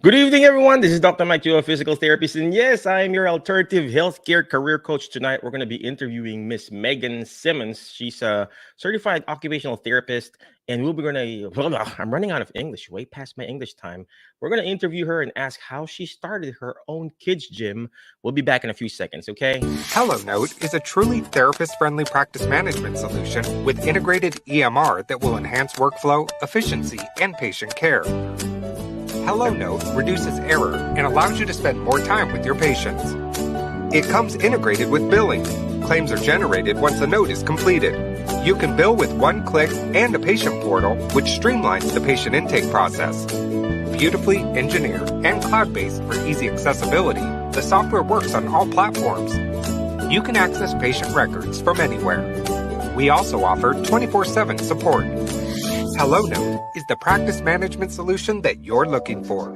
Good evening, everyone. This is Dr. Mike, a physical therapist. And yes, I am your alternative healthcare career coach. Tonight, we're going to be interviewing Miss Megan Simmons. She's a certified occupational therapist. And we'll be going to, I'm running out of English, way past my English time. We're going to interview her and ask how she started her own kids' gym. We'll be back in a few seconds, okay? HelloNote is a truly therapist-friendly practice management solution with integrated EMR that will enhance workflow, efficiency, and patient care. HelloNote reduces error and allows you to spend more time with your patients. It comes integrated with billing. Claims are generated once a note is completed. You can bill with one click and a patient portal, which streamlines the patient intake process. Beautifully engineered and cloud-based for easy accessibility, the software works on all platforms. You can access patient records from anywhere. We also offer 24/7 support. HelloNote is the practice management solution that you're looking for.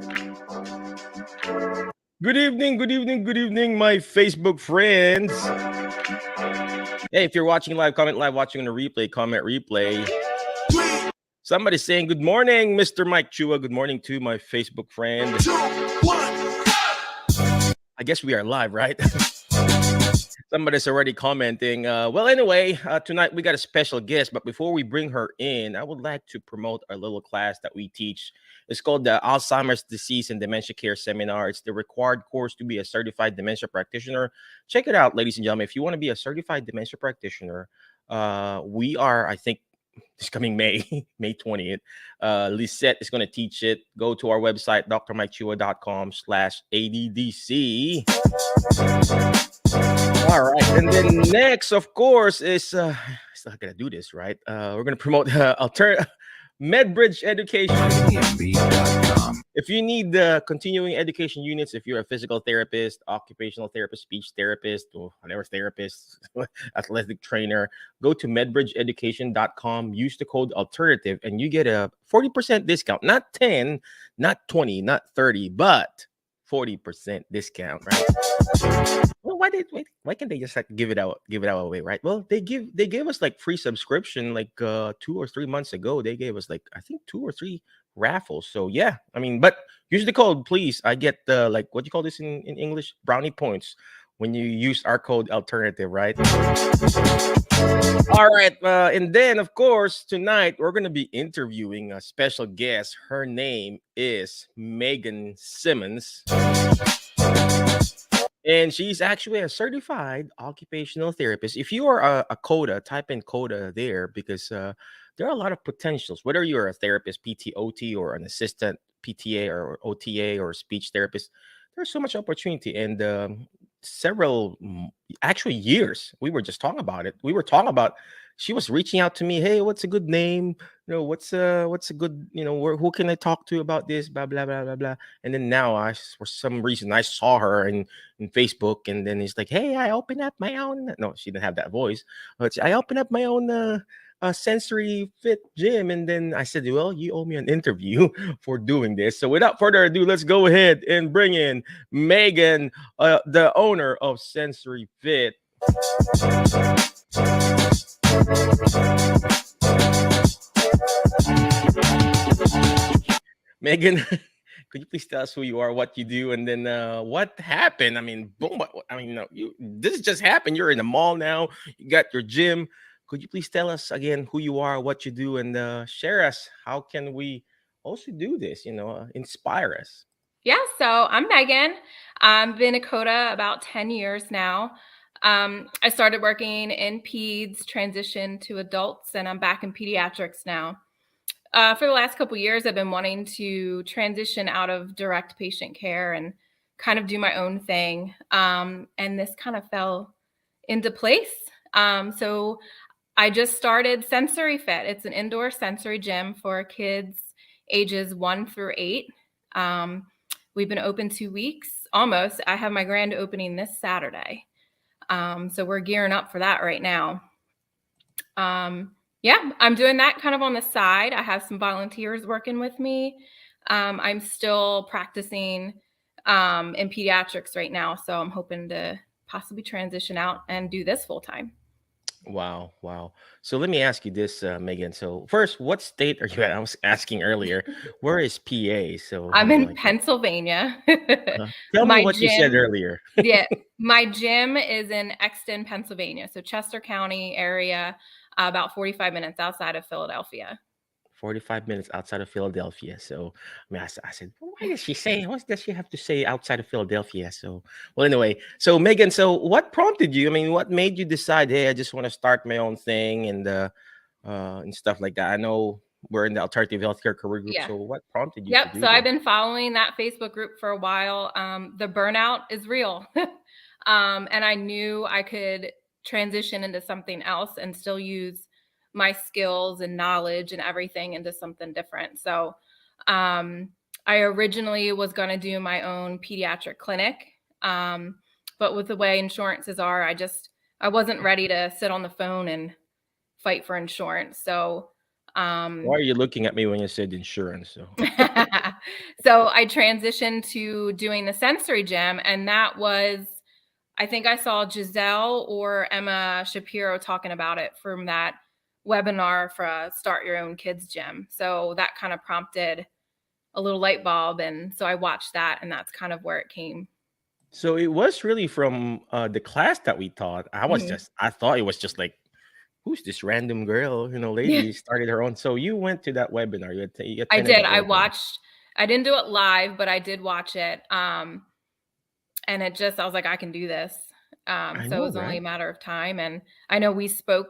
Good evening, my Facebook friends. Hey, if you're watching live, comment live. Watching on the replay, comment replay. Somebody's saying good morning, Mr. Mike Chua. Good morning to my Facebook friend. I guess we are live, right? Somebody's already commenting. Well, anyway, tonight we got a special guest, but before we bring her in, I would like to promote our little class that we teach. It's called the Alzheimer's Disease and Dementia Care Seminar. It's the required course to be a certified dementia practitioner. Check it out, ladies and gentlemen. If you want to be a certified dementia practitioner, we are, I think, this coming May, May 20th. Lisette is going to teach it. Go to our website, drmikechua.com/ADDC. All right. And then next, of course, is still going to do this, right? We're going to promote MedBridge Education. If you need the continuing education units, if you're a physical therapist, occupational therapist, speech therapist, or whatever therapist, athletic trainer, go to medbridgeeducation.com, use the code alternative, and you get a 40% discount. Not 10, not 20, not 30, but 40% discount, right? Well, why can't they just like give it out away, right? Well, they gave us like free subscription like 2 or 3 months ago. They gave us like I think 2 or 3 raffles. So yeah, I mean, but use the code, please. I get like what do you call this in English? Brownie points when you use our code alternative, right? All right, and then of course tonight we're gonna be interviewing a special guest. Her name is Megan Simmons. And she's actually a certified occupational therapist. If you are a COTA, type in COTA there because there are a lot of potentials. Whether you're a therapist, PT, OT, or an assistant PTA or OTA or speech therapist, there's so much opportunity. And several, actually years, we were just talking about it. We were talking about, she was reaching out to me. Hey, what's a good name? What's a good, who can I talk to about this? Blah, blah, blah, blah, blah. And then now for some reason, I saw her in Facebook, and then it's like, hey, I opened up my own. No, she didn't have that voice, but I opened up my own sensory fit gym. And then I said, well, you owe me an interview for doing this. So without further ado, let's go ahead and bring in Megan, the owner of Sensory Fit. Megan, could you please tell us who you are, what you do, and then what happened? I mean, boom! I mean, this just happened. You're in the mall now. You got your gym. Could you please tell us again who you are, what you do, and share us? How can we also do this? Inspire us. Yeah, so I'm Megan. I've been a COTA about 10 years now. I started working in peds, transitioned to adults, and I'm back in pediatrics now. For the last couple of years, I've been wanting to transition out of direct patient care and kind of do my own thing. And this kind of fell into place. So I just started Sensory Fit. It's an indoor sensory gym for kids ages 1 through 8. We've been open 2 weeks, almost. I have my grand opening this Saturday. So we're gearing up for that right now. Yeah, I'm doing that kind of on the side. I have some volunteers working with me. I'm still practicing in pediatrics right now. So I'm hoping to possibly transition out and do this full time. Wow, wow. So let me ask you this, Megan. So first, what state are you at? I was asking earlier, where is PA? So I'm in like, Pennsylvania. tell me My what you said gym, earlier. yeah, my gym is in Exton, Pennsylvania, so Chester County area, about 45 minutes outside of Philadelphia. 45 minutes outside of Philadelphia. So, I said, "Well, why does she say, what does she have to say outside of Philadelphia?" So, well, anyway, so Megan, so what prompted you? I mean, what made you decide, hey, I just want to start my own thing and stuff like that? I know we're in the alternative healthcare career group. Yeah. So, what prompted you to Yep. do So I've this? been following that Facebook group for a while. The burnout is real. And I knew I could transition into something else and still use my skills and knowledge and everything into something different. So um, I originally was going to do my own pediatric clinic. Um, but with the way insurances are, I wasn't ready to sit on the phone and fight for insurance. So Why um, are you looking at me when you said insurance? So, so I transitioned to doing the sensory gym, and that was, I think I saw Giselle or Emma Shapiro talking about it from that webinar for Start Your Own Kids Gym. So that kind of prompted a little light bulb, and so I watched that, and that's kind of where it came. so it was really from the class that we taught. Mhm. I thought it was just like, who's this random girl, Yeah, lady started her own. So you went to that webinar, you I attended did. that webinar. I didn't do it live, but I did watch it. And I was like, I can do this. I So it know, was only right? a matter of time. And I know we spoke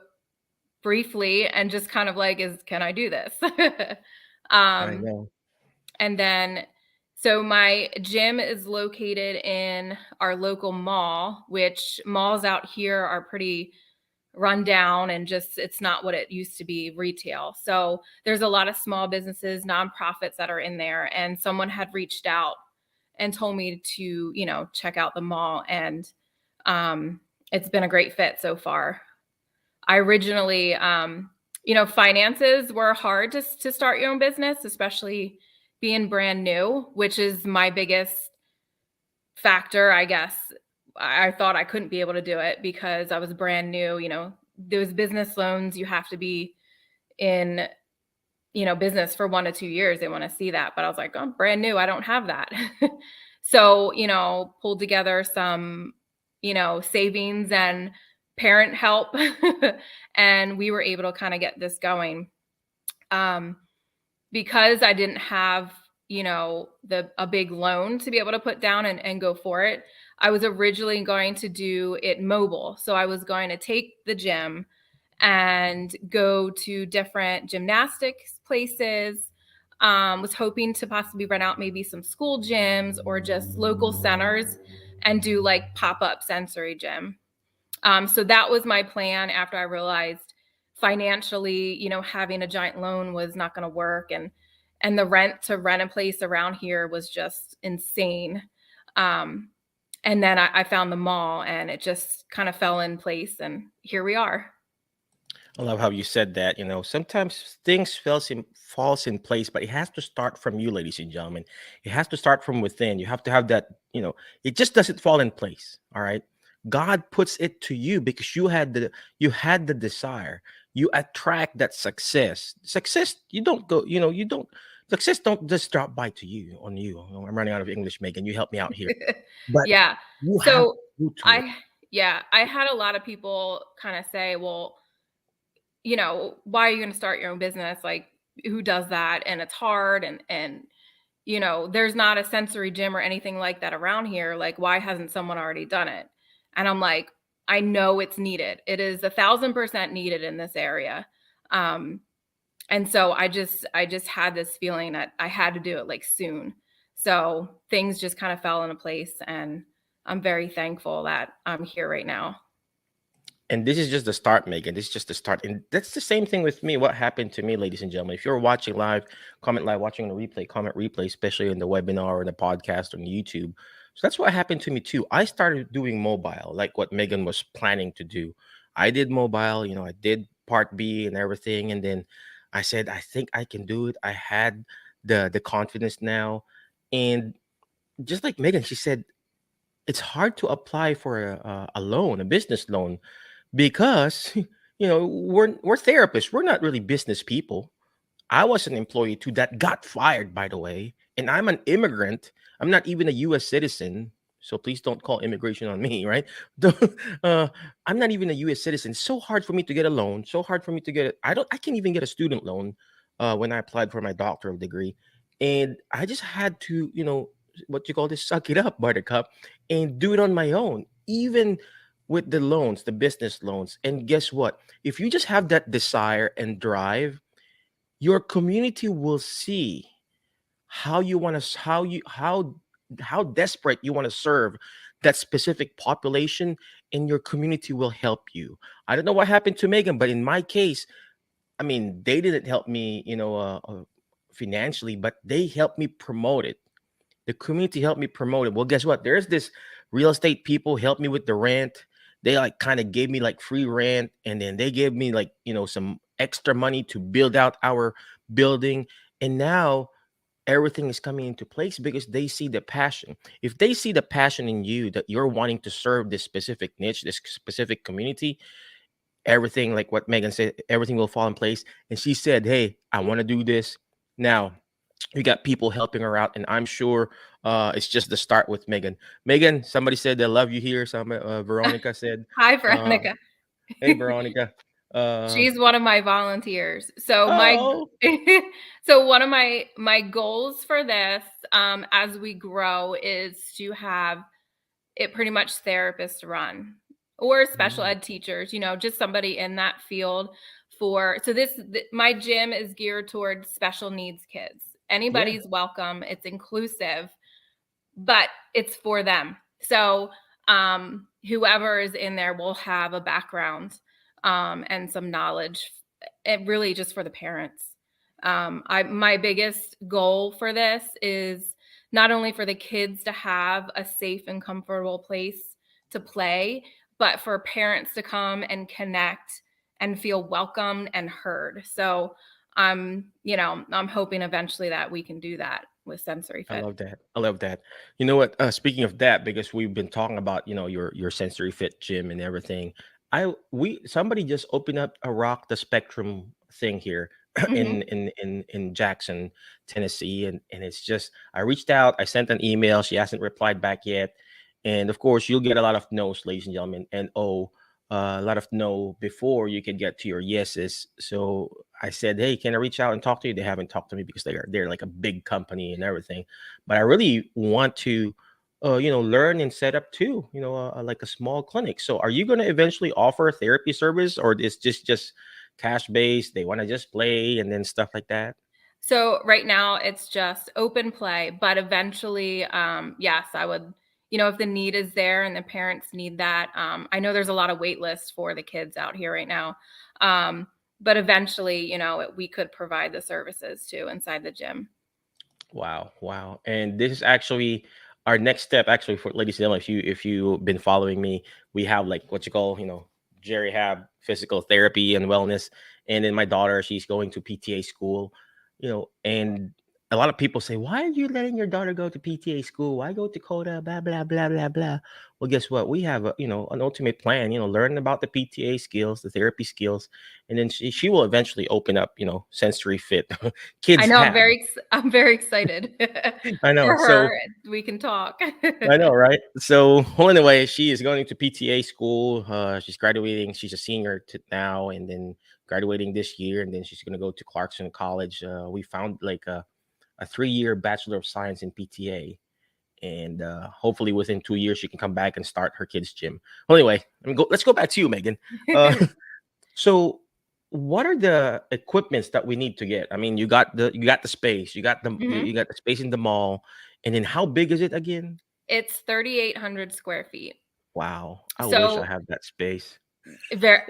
briefly and just kind of like, can I do this? I um, know. and then, so my gym is located in our local mall, which malls out here are pretty run down and just, it's not what it used to be retail. So there's a lot of small businesses, nonprofits that are in there. And someone had reached out and told me to, check out the mall. And um, it's been a great fit so far. I originally, finances were hard to start your own business, especially being brand new, which is my biggest factor, I guess. I thought I couldn't be able to do it because I was brand new. Those business loans, you have to be in, business for 1 to 2 years. They want to see that. But I was like, oh, I'm brand new. I don't have that. So, pulled together some, savings and parent help. And we were able to kind of get this going. Um, because I didn't have, a big loan to be able to put down and go for it. I was originally going to do it mobile. So I was going to take the gym and go to different gymnastics places. Was hoping to possibly rent out maybe some school gyms or just local centers and do like pop-up sensory gym. So that was my plan after I realized financially, having a giant loan was not going to work, and the rent to rent a place around here was just insane. Um, and then I found the mall, and it just kind of fell in place, and here we are. I love how you said that. Sometimes things falls in place, but it has to start from you, ladies and gentlemen. It has to start from within. You have to have that. It just doesn't fall in place. All right. God puts it to you because you had the desire. You attract that success. Success, you don't go. You don't. Success don't just drop by to you on you. I'm running out of English, Megan. You help me out here. But Yeah. you have to So go to it. I, yeah, I had a lot of people kind of say, well, why are you going to start your own business? Like, who does that? And it's hard. And, there's not a sensory gym or anything like that around here. Like, why hasn't someone already done it? And I'm like, I know it's needed. It is 1,000% needed in this area. Um, and so I just had this feeling that I had to do it like soon. So things just kind of fell into place, and I'm very thankful that I'm here right now. And this is just the start, Megan. This is just the start. And that's the same thing with me. What happened to me, ladies and gentlemen? If you're watching live, comment live, watching the replay, comment replay, especially in the webinar or the podcast on YouTube. So that's what happened to me too. I started doing mobile, like what Megan was planning to do. I did mobile, I did part B and everything. And then I said, I think I can do it. I had the confidence now. And just like Megan, she said, it's hard to apply for a loan, a business loan, because we're therapists. We're not really business people. I was an employee too that got fired, by the way, and I'm an immigrant. I'm not even a U.S. citizen, so please don't call immigration on me, right? uh, I'm not even a U.S. citizen. It's so hard for me to get a loan. So hard for me to get it. I can't even get a student loan when I applied for my doctoral degree, and I just had to, what you call this, suck it up, Buttercup, and do it on my own, even with the loans, the business loans. And guess what? If you just have that desire and drive, your community will see how you want to how desperate you want to serve that specific population, and your community will help you. I don't know what happened to Megan, but in my case, I mean, they didn't help me, financially, but they helped me promote it. The community helped me promote it. Well, guess what? There's this real estate people helped me with the rent. They like kind of gave me like free rent, and then they gave me like, some extra money to build out our building. And now everything is coming into place because they see the passion. If they see the passion in you that you're wanting to serve this specific niche, this specific community, everything, like what Megan said, everything will fall in place. And she said, "Hey, I want to do this." Now, we got people helping her out, and I'm sure it's just the start with Megan. Megan, somebody said they love you here. Veronica said, Hi, uh, Veronica. "Hey, Veronica." Uh, She's one of my volunteers. So my oh, so one of my goals for this, as we grow, is to have it pretty much therapist run, or special mm, ed teachers, just somebody in that field. My gym is geared towards special needs kids. yeah, Anybody's welcome. It's inclusive, but it's for them. So whoever is in there will have a background and some knowledge, really just for the parents. My biggest goal for this is not only for the kids to have a safe and comfortable place to play, but for parents to come and connect and feel welcomed and heard. So I'm hoping eventually that we can do that with Sensory I Fit. love that. I love that. You know what? Speaking of that, because we've been talking about your sensory fit gym and everything. We somebody just opened up a Rock the Spectrum thing here Mhm. in Jackson, Tennessee, and it's just I reached out. I sent an email. She hasn't replied back yet, and of course you'll get a lot of no's, ladies and gentlemen, and a lot of no before you can get to your yeses. So I said, "Hey, can I reach out and talk to you?" They haven't talked to me because they're like a big company and everything. But I really want to, learn and set up too. Like a small clinic. So, are you going to eventually offer a therapy service, or is just cash based? They want to just play and then stuff like that. So right now it's just open play, but eventually, yes, I would, if the need is there and the parents need that. I know there's a lot of wait lists for the kids out here right now. But eventually, we could provide the services too inside the gym. Wow, wow. And this is actually our next step, actually, for ladies and gentlemen. If you've been following me, we have like what you call, Jerry Hab physical therapy and wellness. And then my daughter, she's going to PTA school, and a lot of people say, "Why are you letting your daughter go to PTA school? Why go to COTA? Blah blah blah blah blah." Well, guess what? We have an ultimate plan, learning about the PTA skills, the therapy skills, and then she will eventually open up, sensory fit. I Kids know have. I'm very excited I know. for So her. We can talk. I know, right? So, well, anyway, she is going to PTA school. She's graduating. She's a senior now, and then graduating this year, and then she's going to go to Clarkson College. We found like a 3-year Bachelor of Science in PTA, and hopefully within 2 years she can come back and start her kids' gym. Well, anyway, let's go back to you, Megan. Uh, so, what are the equipments that we need to get? I mean, you got the space, Mhm. you got the space in the mall, and then how big is it again? It's 3,800 square feet. Wow, I wish I So had that space.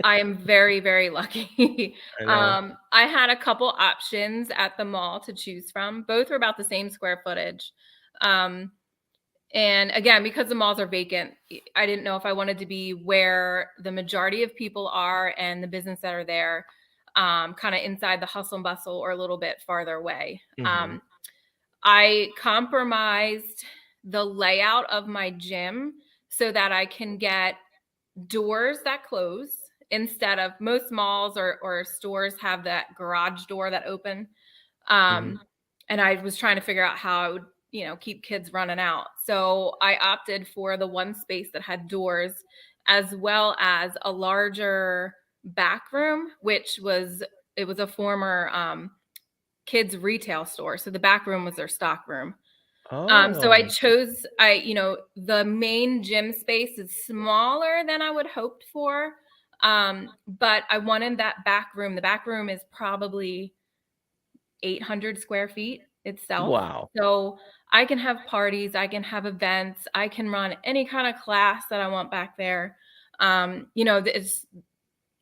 I am very, very lucky. I know. I had a couple options at the mall to choose from. Both were about the same square footage. Um, and again, because the malls are vacant, I didn't know if I wanted to be where the majority of people are and the business that are there, kind of inside the hustle and bustle, or a little bit farther away. Mhm. I compromised the layout of my gym so that I can get doors that close instead of most malls or stores have that garage door that open. Mhm. And I was trying to figure out how I would, keep kids running out. So I opted for the one space that had doors, as well as a larger back room, which was it was a former kids retail store. So the back room was their stock room. So I Oh, chose the main gym space is smaller than I would hoped for. But I wanted that back room. The back room is probably 800 square feet itself. wow. So I can have parties, I can have events, I can run any kind of class that I want back there. It's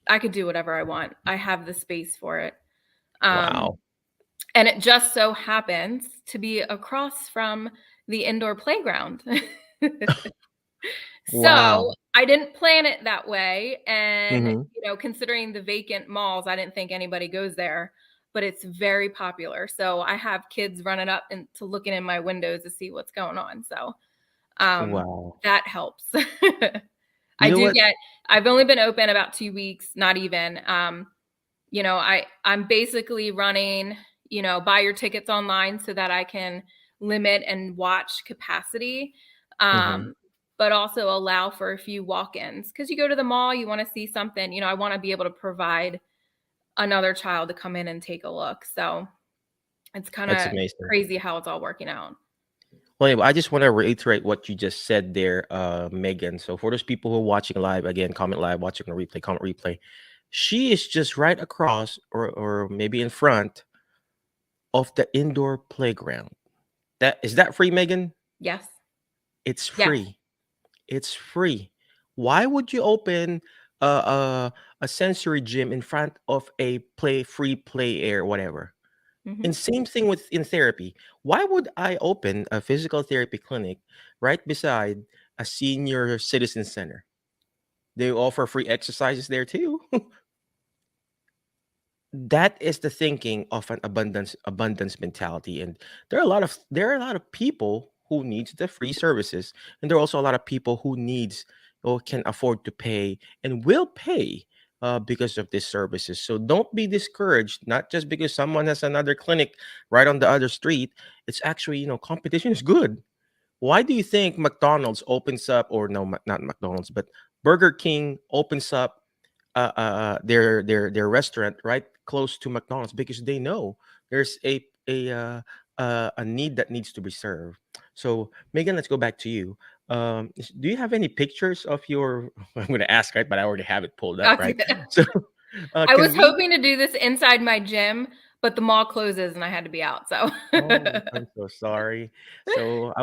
I could do whatever I want. I have the space for it. Um, Wow. and it just so happens to be across from the indoor playground. So Wow. I didn't plan it that way. And, Mhm. considering the vacant malls, I didn't think anybody goes there, but it's very popular. So I have kids running up and to looking in my windows to see what's going on. So Wow. that helps. You I know do what? get, I've only been open about 2 weeks, not even. I'm basically running, buy your tickets online so that I can limit and watch capacity. Mhm. But also allow for a few walk-ins, because you go to the mall, you want to see something, I want to be able to provide another child to come in and take a look. So it's kind That's of amazing. crazy how it's all working out. Well, anyway, I just want to reiterate what you just said there, Megan. So for those people who are watching live, again, comment live, watching a replay, comment replay. She is just right across, or maybe in front of the indoor playground. That is that free, Megan? Yes. It's Yes. free. It's free. Why would you open a a sensory gym in front of a free play area, whatever? And Hmm. same thing with in therapy. Why would I open a physical therapy clinic right beside a senior citizen center? They offer free exercises there too. That is the thinking of an abundance mentality, and there are a lot of people who needs the free services, and there are also a lot of people who needs or can afford to pay and will pay because of these services. So don't be discouraged, not just because someone has another clinic right on the other street. It's actually, competition is good. Why do you think McDonald's opens up, or no, not McDonald's, but Burger King opens up their restaurant right close to McDonald's? Because they know there's a need that needs to be served. So Megan, let's go back to you. Do you have any pictures of your? I'm going to ask, right, but I already have it pulled up, right? So I was can we? hoping to do this inside my gym, but the mall closes and I had to be out. So Oh, I'm so sorry. So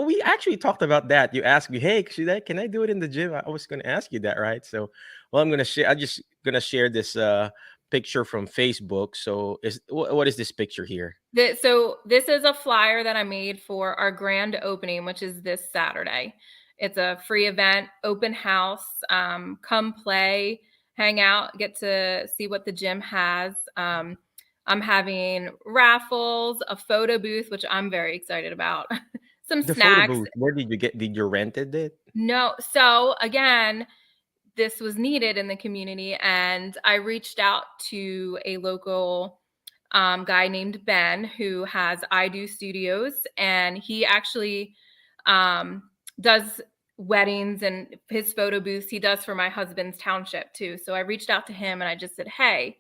we actually talked about that. You asked me, "Hey, can I do it in the gym?" I was going to ask you that, right? So, well, I'm going to share. I'm just going to share this picture from Facebook. So, what is this picture here? So this is a flyer that I made for our grand opening, which is this Saturday. It's a free event, open house. Come play, hang out, get to see what the gym has. I'm having raffles, a photo booth, which I'm very excited about, some The photo snacks. booth. Where did you get? Did you rented it? No, so again, this was needed in the community, and I reached out to a local guy named Ben who has I Do Studios, and he actually um, does weddings, and his photo booths he does for my husband's township too. So I reached out to him and I just said, hey,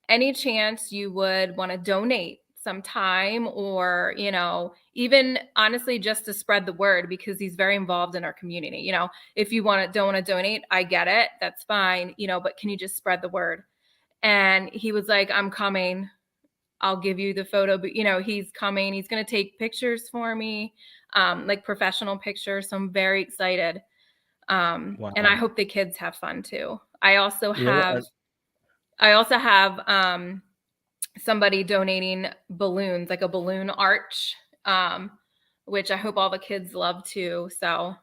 any chance you would want to donate some time, or even honestly just to spread the word, because he's very involved in our community. If you don't want to donate, I get it, that's fine, but can you just spread the word? And he was like, I'm coming, I'll give you the photo. But he's coming, he's going to take pictures for me, like professional pictures. So I'm very excited. And I Wow. hope the kids have fun too. I also You know what? have I also have somebody donating balloons, like a balloon arch, which I hope all the kids love too. So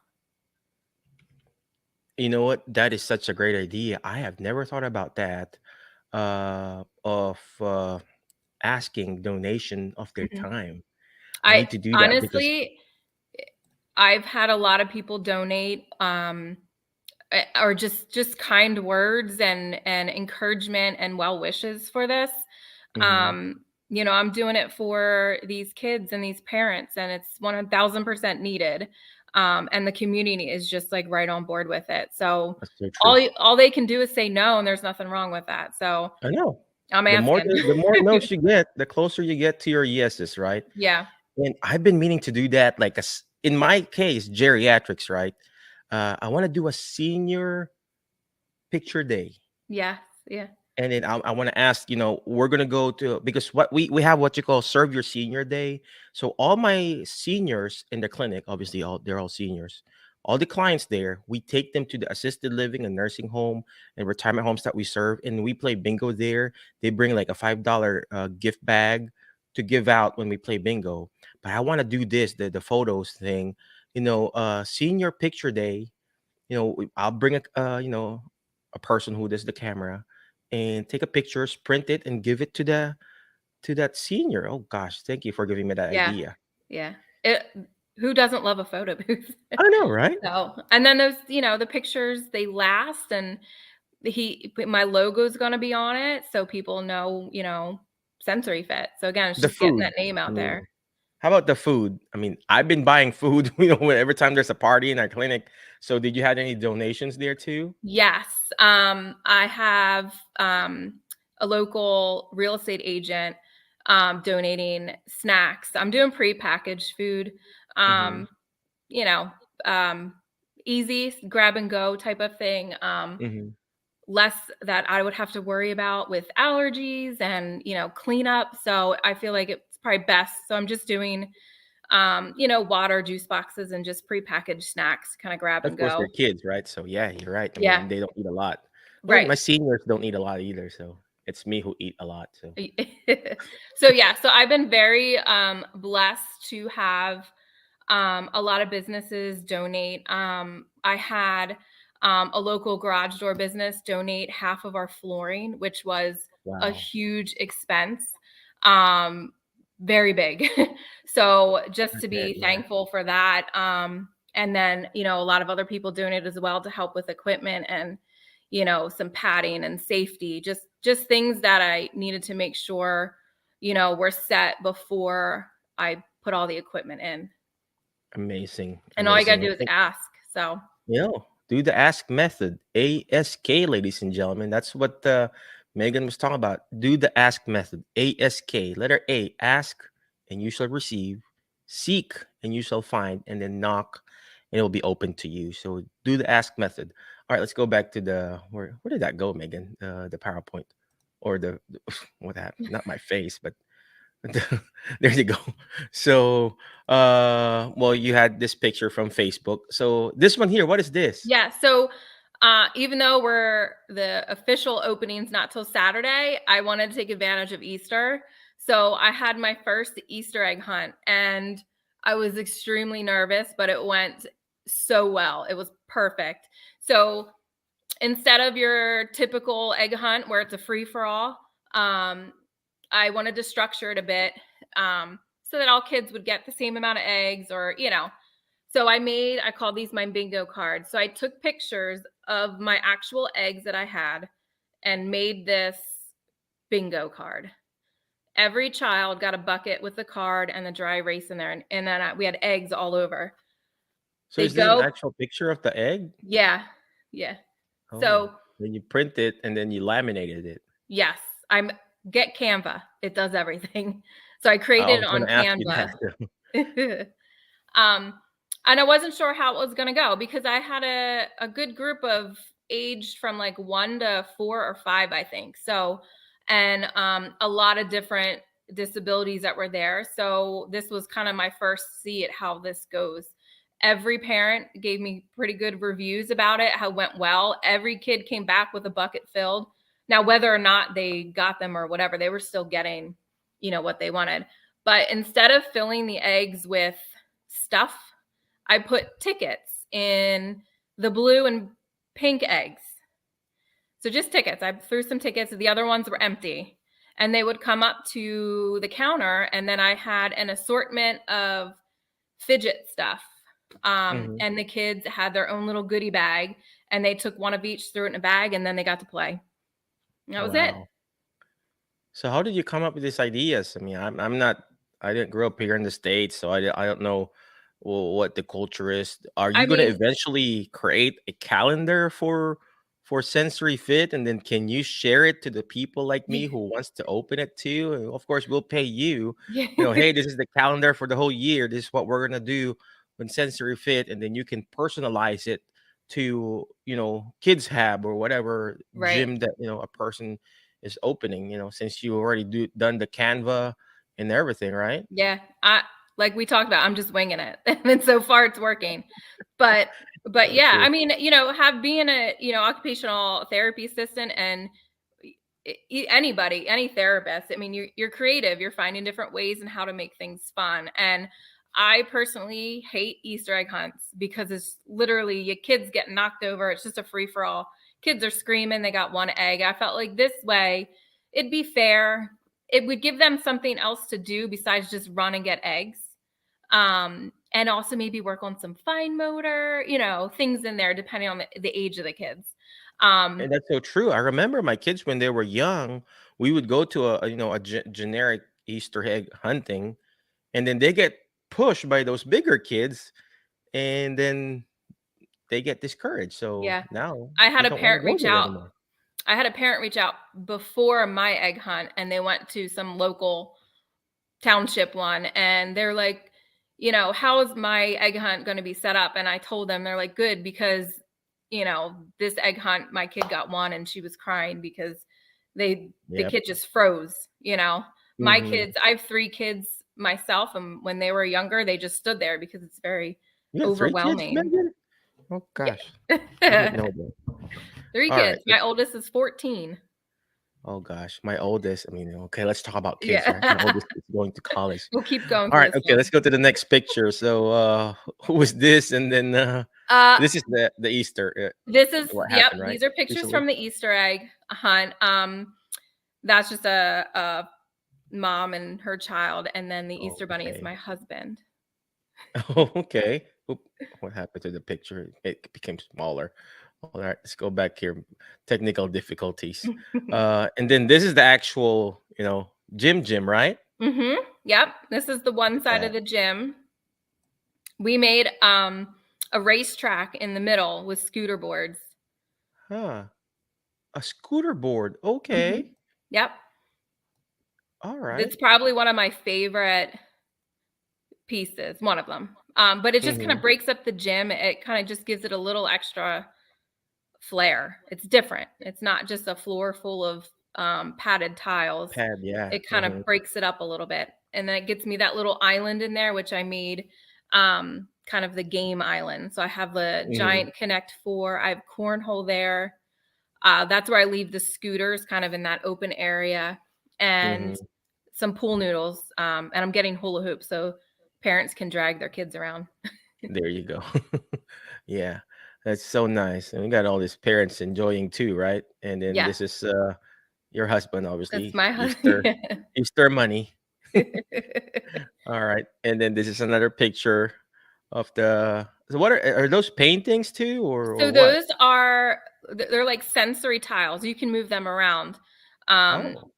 You know what? That is such a great idea. I have never thought about that. Of asking donation of their mhm. time. I I need to do that because honestly, I've had a lot of people donate. or just kind words and encouragement and well wishes for this. Mhm. I'm doing it for these kids and these parents, and it's 1000% needed. And the community is just like right on board with it. So That's so true. all they can do is say no, and there's nothing wrong with that. So I know. I'm The more asking. the more no's you get, the closer you get to your yeses, right? Yeah. And I've been meaning to do that, like, in my case, geriatrics, right? I wanna do a senior picture day. Yes. Yeah. And then I want to ask, we're gonna go to, because what we have what you call serve your senior day. So all my seniors in the clinic, obviously they're all seniors. All the clients there, we take them to the assisted living and nursing home and retirement homes that we serve, and we play bingo there. They bring like a $5 gift bag to give out when we play bingo. But I want to do this, the photos thing, senior picture day. I'll bring a person who does the camera and take a picture, print it, and give it to that senior. Oh gosh, thank you for giving me that Yeah. idea. Yeah. It, who doesn't love a photo booth? I know, right? So, and then those, the pictures, they last, and my logo's gonna be on it, so people know, Sensory Fit. So again, it's The just getting food. that name I out there. mean, how about the food? I mean, I've been buying food, every time there's a party in our clinic. So did you have any donations there too? Yes. I have a local real estate agent donating snacks. I'm doing pre-packaged food. Mm-hmm. Um, you know, um, easy grab and go type of thing. Mm-hmm. Less that I would have to worry about with allergies and, cleanup. So I feel like it's probably best. So I'm just doing, water, juice boxes, and just prepackaged snacks, kind of grab Of and course, they're go. kids, right? So yeah, you're right. I Yeah. mean, they don't eat a lot. Well, Right. my seniors don't eat a lot either, so it's me who eat a lot. So So yeah, so I've been very blessed to have a lot of businesses donate. I had a local garage door business donate half of our flooring, which was a wow, huge expense. Um, Very big. So just I to bet, be yeah. thankful for that. And then, a lot of other people donate as well to help with equipment and, some padding and safety, just things that I needed to make sure, we're set before I put all the equipment in. Amazing, And all you gotta amazing. I do is think, ask. So do the ask method. ASK, ladies and gentlemen. That's what Megan was talking about. Do the ask method. ASK. Letter A, ask and you shall receive. Seek and you shall find. And then knock and it will be open to you. So do the ask method. All right, let's go back to where did that go, Megan? The PowerPoint or what happened? Not my face, but there you go. So, well, you had this picture from Facebook. So this one here, what is this? yeah, so even though the official opening's not till Saturday, I wanted to take advantage of Easter. So I had my first Easter egg hunt, and I was extremely nervous, but it went so well. It was perfect. So instead of your typical egg hunt where it's a free for all, I wanted to structure it a bit so that all kids would get the same amount of eggs, or So I called these my bingo cards. So I took pictures of my actual eggs that I had and made this bingo card. Every child got a bucket with the card and the dry erase in there, and then we had eggs all over. So They is this an go, actual picture of the egg? yeah, yeah. Oh, So then you print it and then you laminated it. yes, I'm get Canva. It does everything. So I I created was it going on to ask you Canva. that. um, and I wasn't sure how it was going to go because I had a good group of aged from like 1 to 4 or 5, I think. So, and a lot of different disabilities that were there. So this was kind of my first see at how this goes. Every parent gave me pretty good reviews about it, how it went well. Every kid came back with a bucket filled. Now, whether or not they got them or whatever, they were still getting, what they wanted. But instead of filling the eggs with stuff, I put tickets in the blue and pink eggs. So just tickets. I threw some tickets. The other ones were empty. And they would come up to the counter, and then I had an assortment of fidget stuff. Mhm. And the kids had their own little goodie bag. and they took one of each, threw it in a bag, and then they got to play. And that was it. Wow. So how did you come up with these ideas? I mean, I'm not. I didn't grow up here in the States, so I don't know what the culture is. Are I you going to mean, eventually create a calendar for Sensory Fit, and then can you share it to the people like me yeah, who wants to open it too? And of course, we'll pay you. yeah, Hey, this is the calendar for the whole year. This is what we're gonna do when Sensory Fit, and then you can personalize it to Kids Hab or whatever right. gym that a person is opening, since you already done the Canva and everything, right? Yeah, I like we talked about, I'm just winging it, and so far it's working. But yeah, Okay. I mean, have being a, occupational therapy assistant and anybody, any therapist, I mean, you're creative, you're finding different ways and how to make things fun. And I personally hate Easter egg hunts because it's literally your kids get knocked over. It's just a free for all. Kids are screaming, they got one egg. I felt like this way it'd be fair. It would give them something else to do besides just run and get eggs. And also maybe work on some fine motor, things in there depending on the age of the kids. Um, And that's so true. I remember my kids when they were young, we would go to a generic Easter egg hunting, and then they get pushed by those bigger kids, and then they get discouraged. So yeah. now I they had a don't want to parent go reach there out anymore. I had a parent reach out before my egg hunt, and they went to some local township one, and they're like, how is my egg hunt going to be set up? And I told them, they're like, good, because this egg hunt, my kid got one and she was crying because the Yep. kid just froze. My Hmm. kids, I have 3 kids myself, and when they were younger they just stood there because it's very You have 3 kids, overwhelming. Megan? Oh gosh, I didn't Yeah. know that. 3 All right. kids. My oldest is 14. Oh gosh, my oldest. I mean, okay, let's talk about kids, right? My Yeah. oldest is going to college. We'll keep going All for right, this okay, one. let's go to the next picture. So, who was this? And then Uh, this is the Easter. this is What Yep, happened, right? these are pictures Recently. from the Easter egg hunt. That's just a mom and her child, and then the Oh, Easter bunny is okay. my husband. Oh, okay. Oop, what happened to the picture? It became smaller. All right, let's go back here. Technical difficulties. And then this is the actual, gym, right? Mhm. Yep, this is the one side Yeah. of the gym. We made a racetrack in the middle with scooter boards. Huh. A scooter board. Mhm. Okay. Yep. All right. It's probably one of my favorite pieces, one of them. But it just kind Mm-hmm. of breaks up the gym. It kind of just gives it a little extra flair. It's different. It's not just a floor full of padded tiles. Pad, yeah. It kind Mm-hmm. of breaks it up a little bit. And then it gets me that little island in there, which I made kind of the game island. So I have the Mm-hmm. giant Connect Four. I have cornhole there. That's where I leave the scooters kind of in that open area, and Mm-hmm. some pool noodles. And I'm getting hula hoops so parents can drag their kids around. There you go. Yeah. That's so nice. And we got all these parents enjoying too, right? And then Yeah, this is your husband, that's obviously. my Easter. husband. Easter money. All right. And then this is another picture of the so what are those paintings too or So what? those are they're like sensory tiles. You can move them around. Um, Oh.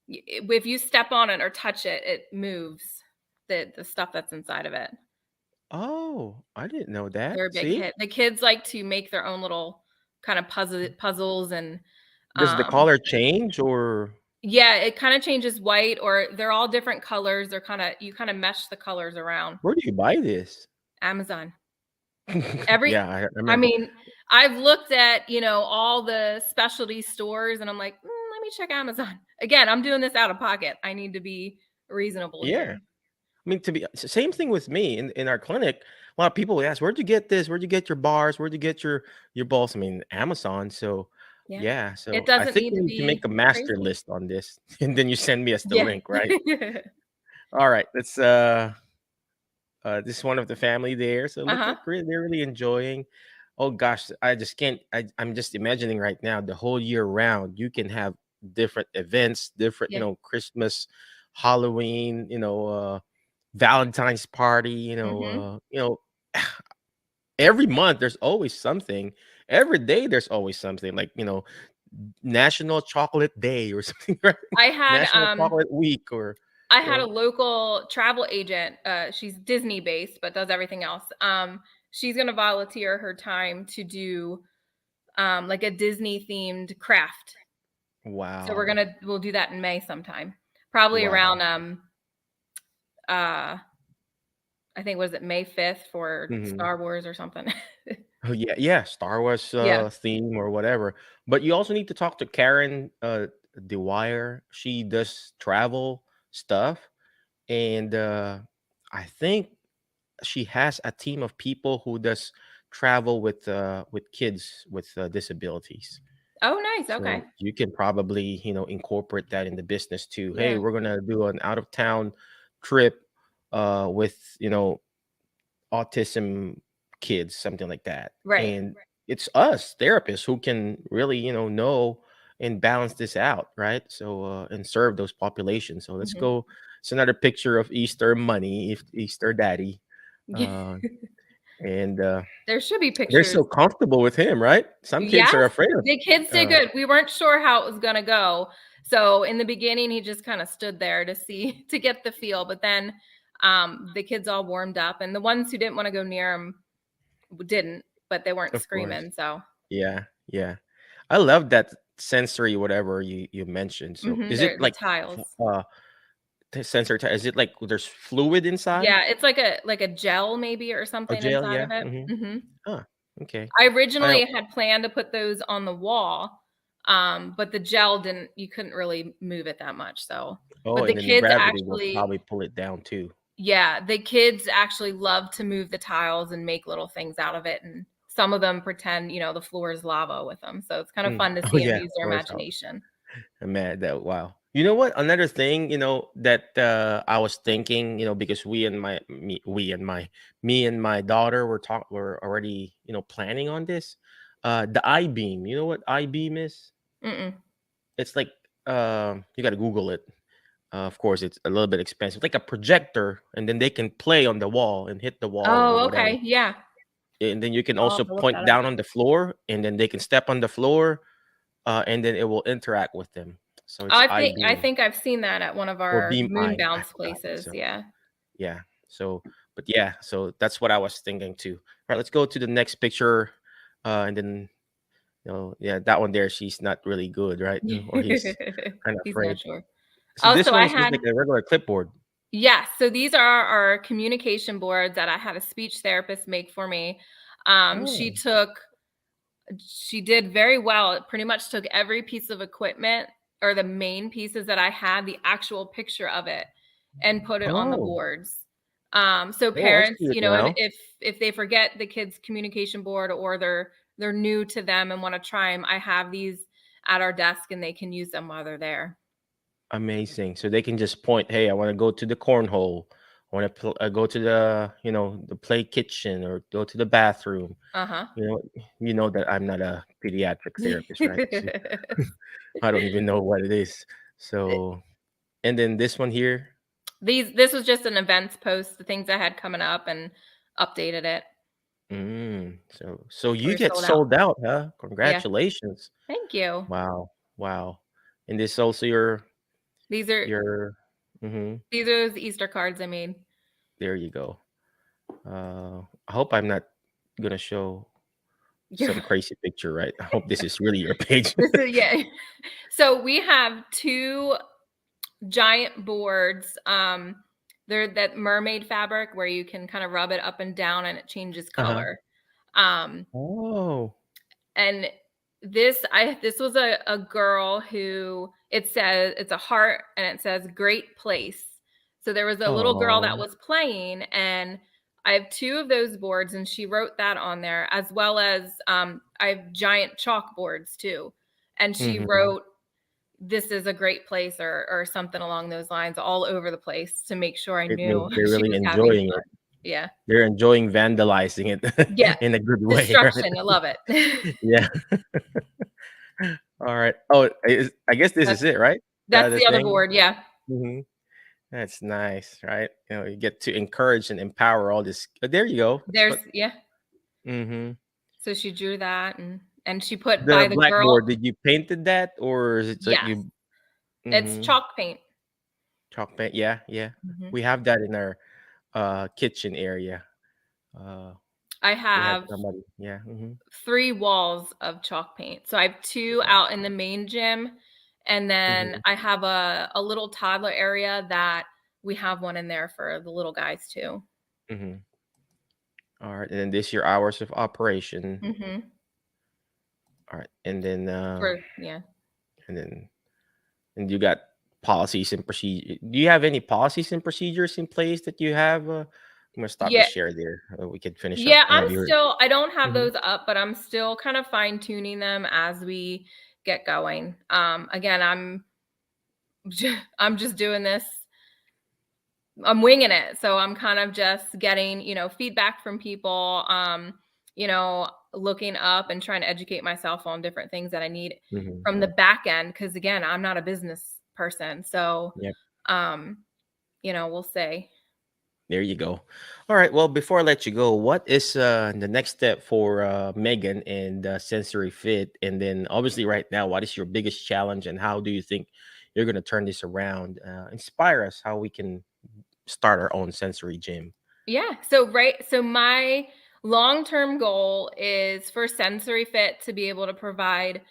if you step on it or touch it, it moves the stuff that's inside of it. Oh, I didn't know They're that. a big See? hit. The kids like to make their own little kind of puzzles and Does the um color change or yeah, it kind of changes white, or they're all different colors. They're kind of you kind of mesh the colors around. where do you buy this? Amazon. Every Yeah, I I remember. mean, I've looked at, all the specialty stores, and I'm like, let me check Amazon. Again, I'm doing this out of pocket. I need to be reasonable Yeah. here. I mean, same thing with me in our clinic. A lot of people ask, "Where'd you get this? Where'd you get your bars? Where'd you get your balls?" I mean, Amazon. So, Yeah. yeah. It So I doesn't think need we to need to make be a master crazy. list on this, and then you send me us the Yeah. link, right? All right. Let's this is one of the family there. So look Uh-huh. like they're really enjoying. Oh gosh, I just can't. I'm just imagining right now the whole year round. You can have different events, different Yeah. Christmas, Halloween, Valentine's party. Mhm. Every month there's always something, every day there's always something like, National Chocolate Day or something, right? I had National Chocolate Week or, I you had a know, local travel agent. She's Disney based, but does everything else. She's gonna volunteer her time to do like a Disney themed craft. So wow. we'll do that in May sometime, probably Wow. around uh I think was it May 5th for Mhm. Star Wars or something. Oh, yeah, yeah, Star Wars, Yeah. theme or whatever. But you also need to talk to Karen, Dwyer. She does travel stuff, and, I think she has a team of people who does travel with kids with, disabilities. Oh, nice. Okay. So you can probably, incorporate that in the business too. Hey, Yeah. we're gonna do an out of town trip, with, autism kids, something like that. Right. And it's us therapists who can really, know and balance this out, right? So, and serve those populations. So let's Mhm. go. It's another picture of Easter Money, if Easter Daddy. Yeah. Uh, and There should be they're pictures. so comfortable with him, right? Some kids Yes, are afraid of. the kids did Uh, good. We weren't sure how it was gonna go. So in the beginning, he just kind of stood there to see to get the feel, but then the kids all warmed up, and the ones who didn't want to go near him didn't, but they weren't of course, screaming. So yeah, yeah. I love that sensory, whatever you mentioned. So is they're it the like, tiles. sensor? Is it like there's fluid inside? Yeah, it's like a gel maybe or Oh, something jail, inside yeah. of it. Mhm. Mhm. Huh, okay. I I originally had planned to put those on the wall, but the gel didn't. You couldn't really move it that much. So, Oh, but and the then the kids gravity will actually probably pull it down too. Yeah, the kids actually love to move the tiles and make little things out of it, and some of them pretend, the floor is lava with them, so it's kind of Mm. fun to Oh, see them yeah, use their always how imagination. I'm mad that wow. You know what? Another thing, that, I was thinking, because me and my daughter were already, planning on this. The I-beam. You know what I-beam is? Mm-mm. It's like, you gotta Google it. Of course, it's a little bit expensive. Like a projector, and then they can play on the wall and hit the wall or Oh, whatever. okay, yeah. And then you can I'll also have to look point that up. down on the floor, and then they can step on the floor, and then it will interact with them. So it's I I-beam think I've seen that at one of or our beam moon eye. I bounce forgot. places, So yeah. yeah. So, but yeah. So that's what I was thinking too. All right, let's go to the next picture, and then, yeah, that one there. She's not really good, right? Or he's kind of He's not afraid. sure. So Oh, this so one I is just had like a regular clipboard. Yes, so these are our communication boards that I had a speech therapist make for me. Oh, She did very well. It pretty much took every piece of equipment or the main pieces that I had, the actual picture of it, and put it on the oh, boards. So oh! I parents, see it now. if they forget the kids' communication board or they're new to them and want to try them, I have these at our desk and they can use them while they're there. Amazing. So they can just point, hey, I want to go to the cornhole. I want to go to the, the play kitchen or go to the bathroom. Uh-huh. You know, you know that I'm not a pediatric therapist, right? So I don't even know what it is. So, and then this one here. This was just an events post, the things I had coming up and updated it. So you We're get sold out. sold out, huh? Yeah. Congratulations. Thank you. Wow. Wow. And this also your These are your hmm these are those Easter cards I made. there you go. I hope I'm not gonna show some crazy picture, right? I hope this is really your page. This is yeah. So we have two giant boards. They're that mermaid fabric where you can kind of rub it up and down and it changes Uh-huh. color. Um, Oh. and this was a girl who it says it's a heart and it says great place. So there was a little girl that Oh. was playing and I have two of those boards and she wrote that on there as well as I have giant chalkboards too. And she Mhm. wrote this is a great place or something along those lines all over the place to make sure I It knew means they're she really was having enjoying it. fun. Yeah. They're enjoying vandalizing Yeah. it in a good way, right? Destruction. I love it. Yeah. All right. Oh, I guess this that's is it, right? that's The the other thing. board. Yeah. Mhm. That's nice, right? You get to encourage and empower all this. There you go. That's There's what. yeah. Mhm. So she drew that, and she put The by the girl. blackboard, did you painted that or is it like Yes, you it's mhm, chalk paint. chalk paint? Yeah, yeah. Mhm. We have that in our kitchen area. Uh I we had have somebody, yeah. Mhm. 3 walls of chalk paint. So I have 2 Wow. out in the main gym, and then Mhm. I have a little toddler area that we have one in there for the little guys too. Mhm. All right. And then this your hours of operation. Mhm. All right. And then Yeah. and then and you got policies and procedure. Do you have any policies and procedures in place that you have? I'm gonna stop the Yeah. share there. We can finish up. Yeah, I know you're. I don't have Mhm. those up, but I'm still kind of fine tuning them as we get going. Again, I'm just doing this. I'm winging it. So I'm kind of just getting, feedback from people, looking up and trying to educate myself on different things that I need Mhm. from the back end. Cause again, I'm not a business person. So, Yep. um, we'll see. There you go. All right. Well, before I let you go, what is the next step for Megan and Sensory Fit? And then, obviously, right now, what is your biggest challenge, and how do you think you're going to turn this around? Inspire us how we can start our own sensory gym. Yeah. So my long-term goal is for Sensory Fit to be able to provide,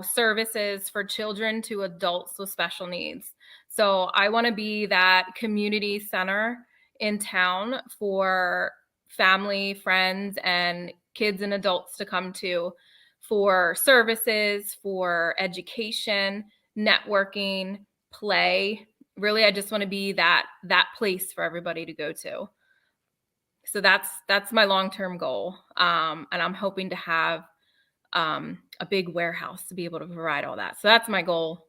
services for children to adults with special needs. So I want to be that community center in town for family, friends, and kids and adults to come to for services, for education, networking, play. Really, I just want to be that place for everybody to go to. So that's my long-term goal. And I'm hoping to have a big warehouse to be able to provide all that. So that's my goal.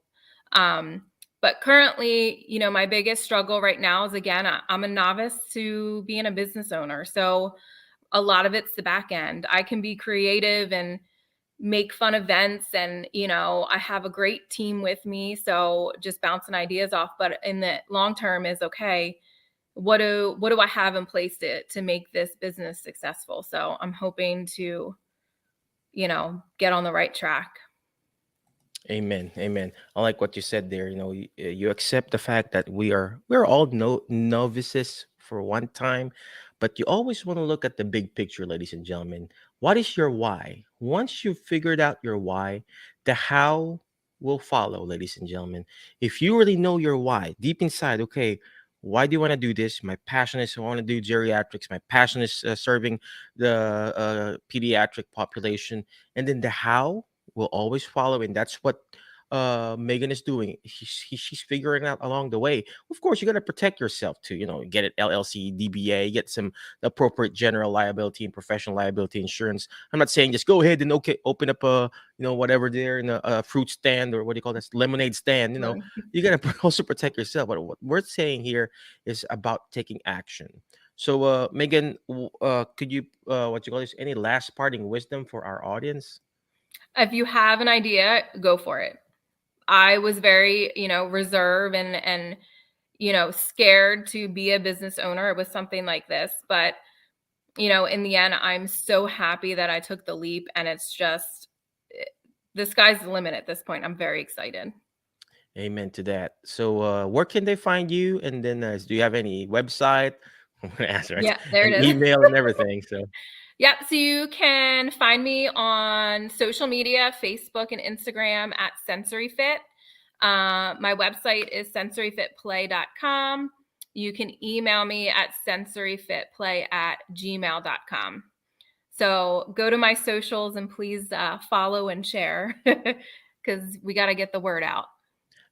Um, but currently, my biggest struggle right now is, again, I'm a novice to being a business owner. So a lot of it's the back end. I can be creative and make fun events, and I have a great team with me, so just bouncing ideas off. But in the long term is, okay, what do I have in place to make this business successful? So I'm hoping to, get on the right track. Amen. Amen. I like what you said there. You accept the fact that we're all novices for one time, but you always want to look at the big picture, ladies and gentlemen. What is your why? Once you've figured out your why, the how will follow, ladies and gentlemen. If you really know your why deep inside, okay, why do you want to do this? My passion is I want to do geriatrics. My passion is serving the pediatric population, and then the how will always follow, and that's what Megan is doing. She's figuring out along the way. Of course, you got to protect yourself too. Get it LLC, DBA, get some appropriate general liability and professional liability insurance. I'm not saying just go ahead and okay, open up a whatever there in a fruit stand, or what do you call this, lemonade stand. Right. You got to also protect yourself. But what we're saying here is about taking action. So, Megan, could you what you call this? Any last parting wisdom for our audience? If you have an idea, go for it. I was very, reserved and scared to be a business owner with something like this. But, in the end, I'm so happy that I took the leap, and it's just the sky's the limit at this point. I'm very excited. Amen to that. So, where can they find you? And then, do you have any website? I'm gonna ask, right? Yeah, there And it is. email and everything. So, Yep. So you can find me on social media, Facebook and Instagram at Sensory Fit. My website is sensoryfitplay.com. You can email me at sensoryfitplay@gmail.com. So go to my socials and please follow and share because we got to get the word out.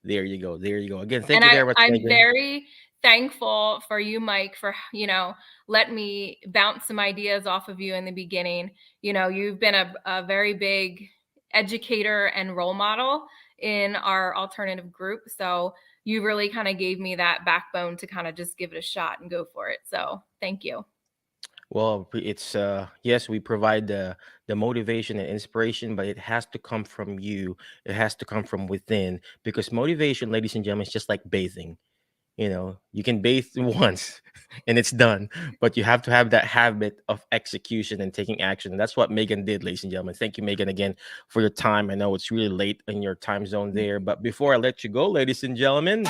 there you go. There you go. Again, thank And you very much, I'm Megan. very thankful for you, Mike, for, letting me bounce some ideas off of you in the beginning. You've been a very big educator and role model in our alternative group. So you really kind of gave me that backbone to kind of just give it a shot and go for it. So thank you. Well, it's yes, we provide the motivation and inspiration, but it has to come from you. It has to come from within, because motivation, ladies and gentlemen, is just like bathing. You can bathe once, and it's done. But you have to have that habit of execution and taking action. And that's what Megan did, ladies and gentlemen. Thank you, Megan, again for your time. I know it's really late in your time zone there, but before I let you go, ladies and gentlemen,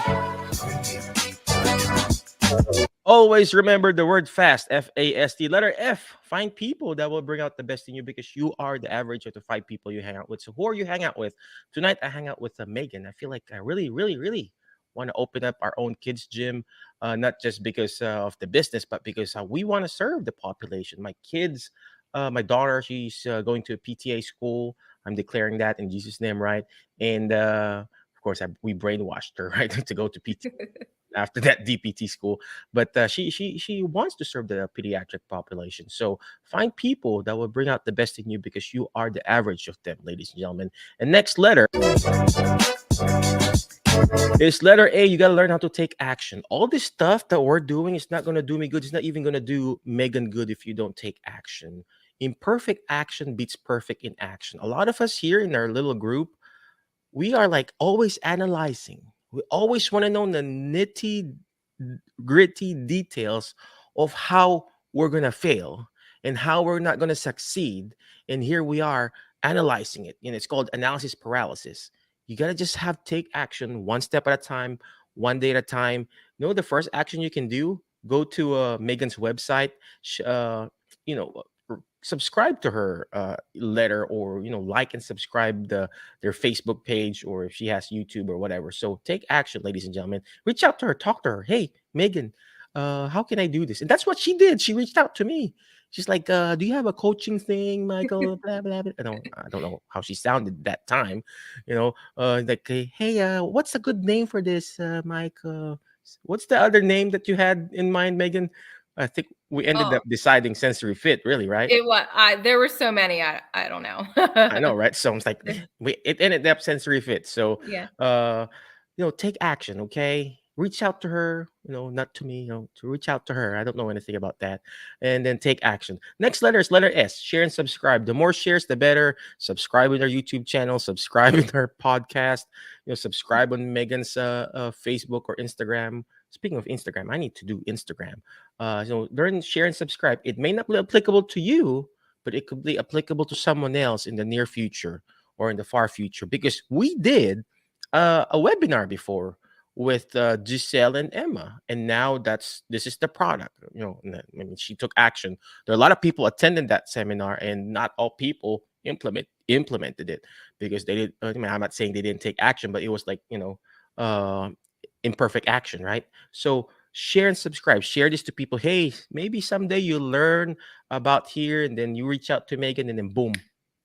always remember the word fast, FAST, letter F. Find people that will bring out the best in you because you are the average of the five people you hang out with. So, who are you hang out with? Tonight, I hang out with Megan. I feel like I really, really, really want to open up our own kids' gym, not just because of the business, but because we want to serve the population. My kids, my daughter, she's going to a PTA school. I'm declaring that in Jesus' name, right? And of course, we brainwashed her, right, to go to PT after that DPT school. But she wants to serve the pediatric population. So find people that will bring out the best in you because you are the average of them, ladies and gentlemen. And next letter is letter A. You got to learn how to take action. All this stuff that we're doing is not going to do me good. It's not even going to do Megan good if you don't take action. Imperfect action beats perfect in action. A lot of us here in our little group, we are like always analyzing. We always want to know the nitty gritty details of how we're going to fail and how we're not going to succeed. And here we are analyzing it. And it's called analysis paralysis. You got to just have take action one step at a time, one day at a time. You know, the first action you can do, go to Megan's website, you know, subscribe to her letter, or like and subscribe their Facebook page, or if she has YouTube or whatever. So take action, ladies and gentlemen. Reach out to her, talk to her. Hey, Megan, how can I do this? And that's what she did. She reached out to me. She's like, do you have a coaching thing, Michael? Blah, blah, blah. I don't know how she sounded that time. Like, hey, what's a good name for this, Mike? What's the other name that you had in mind, Megan? I think we ended Oh, up deciding sensory fit, really, right? it was. There were so many. I don't know. I know, right? So it's like it ended up sensory fit. So Yeah. uh take action, okay? Reach out to her, not to me, to reach out to her. I don't know anything about that. And then take action. Next letter is letter S. Share and subscribe. The more shares, the better. Subscribe in our YouTube channel, subscribe in our podcast, subscribe on Megan's Facebook or Instagram. Speaking of Instagram, I need to do Instagram. Learn, share, and subscribe. It may not be applicable to you, but it could be applicable to someone else in the near future or in the far future, because we did a webinar before with Giselle and Emma, and now this is the product. I mean, she took action. There are a lot of people attending that seminar, and not all people implemented it because they did. I mean, I'm not saying they didn't take action, but it was like uh, imperfect action, right? So share and subscribe. Share this to people. Hey, maybe someday you learn about here, and then you reach out to Megan, and then boom,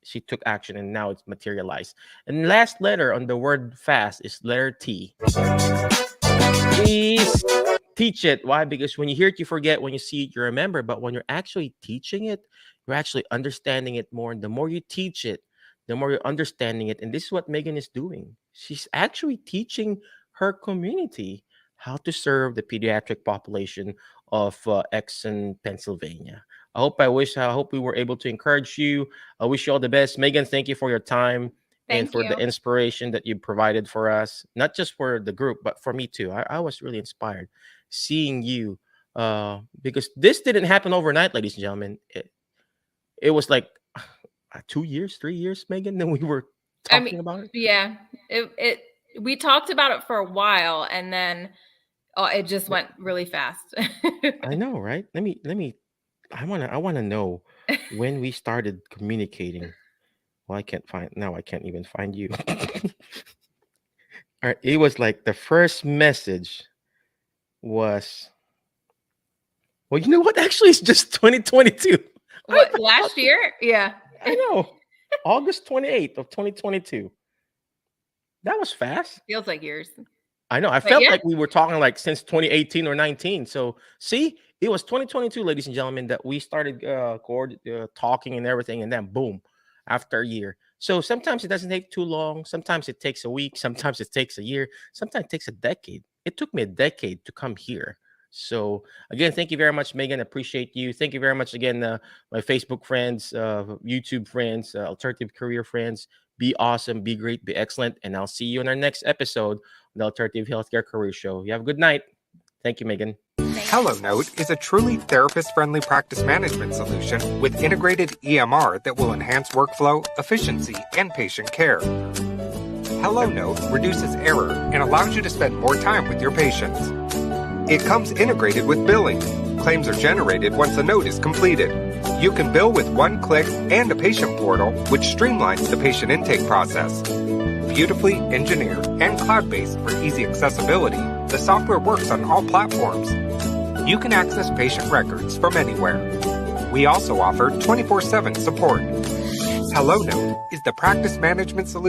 she took action, and now it's materialized. And last letter on the word fast is letter T. Please teach it. Why? Because when you hear it, you forget. When you see it, you remember. But when you're actually teaching it, you're actually understanding it more. And the more you teach it, the more you're understanding it. And this is what Megan is doing. She's actually teaching her community how to serve the pediatric population of Exon, Pennsylvania. I hope we were able to encourage you. I wish you all the best. Megan, thank you for your time and Thank for the you. inspiration that you provided for us, not just for the group, but for me too. I was really inspired seeing you because this didn't happen overnight, ladies and gentlemen. It was like 2 years, 3 years, Megan, then we were I mean, talking about it. yeah. It we talked about it for a while, and then it just went really fast. I know, right? Let me I wanna know when we started communicating. Well, I can't even find you. All right, it was like the first message was, well, you know what? Actually, it's just 2022. I What, forgot. last year? Yeah. I know. August 28th of 2022. That was fast. Feels like years. I know. I But felt yeah, like we were talking like since 2018 or 19. So, see, it was 2022, ladies and gentlemen, that we started talking and everything. And then, boom, after a year. So, sometimes it doesn't take too long. Sometimes it takes a week. Sometimes it takes a year. Sometimes it takes a decade. It took me a decade to come here. So, again, thank you very much, Megan. Appreciate you. Thank you very much again, my Facebook friends, YouTube friends, alternative career friends. Be awesome, be great, be excellent. And I'll see you in our next episode, the Alternative Healthcare Career Show. You have a good night. Thank you, Megan. thank HelloNote is a truly therapist-friendly practice management solution with integrated EMR that will enhance workflow, efficiency, and patient care. HelloNote reduces error and allows you to spend more time with your patients. It comes integrated with billing. Claims are generated once a note is completed. You can bill with one click and a patient portal, which streamlines the patient intake process. Beautifully engineered and cloud-based for easy accessibility, the software works on all platforms. You can access patient records from anywhere. We also offer 24/7 support. HelloNote is the practice management solution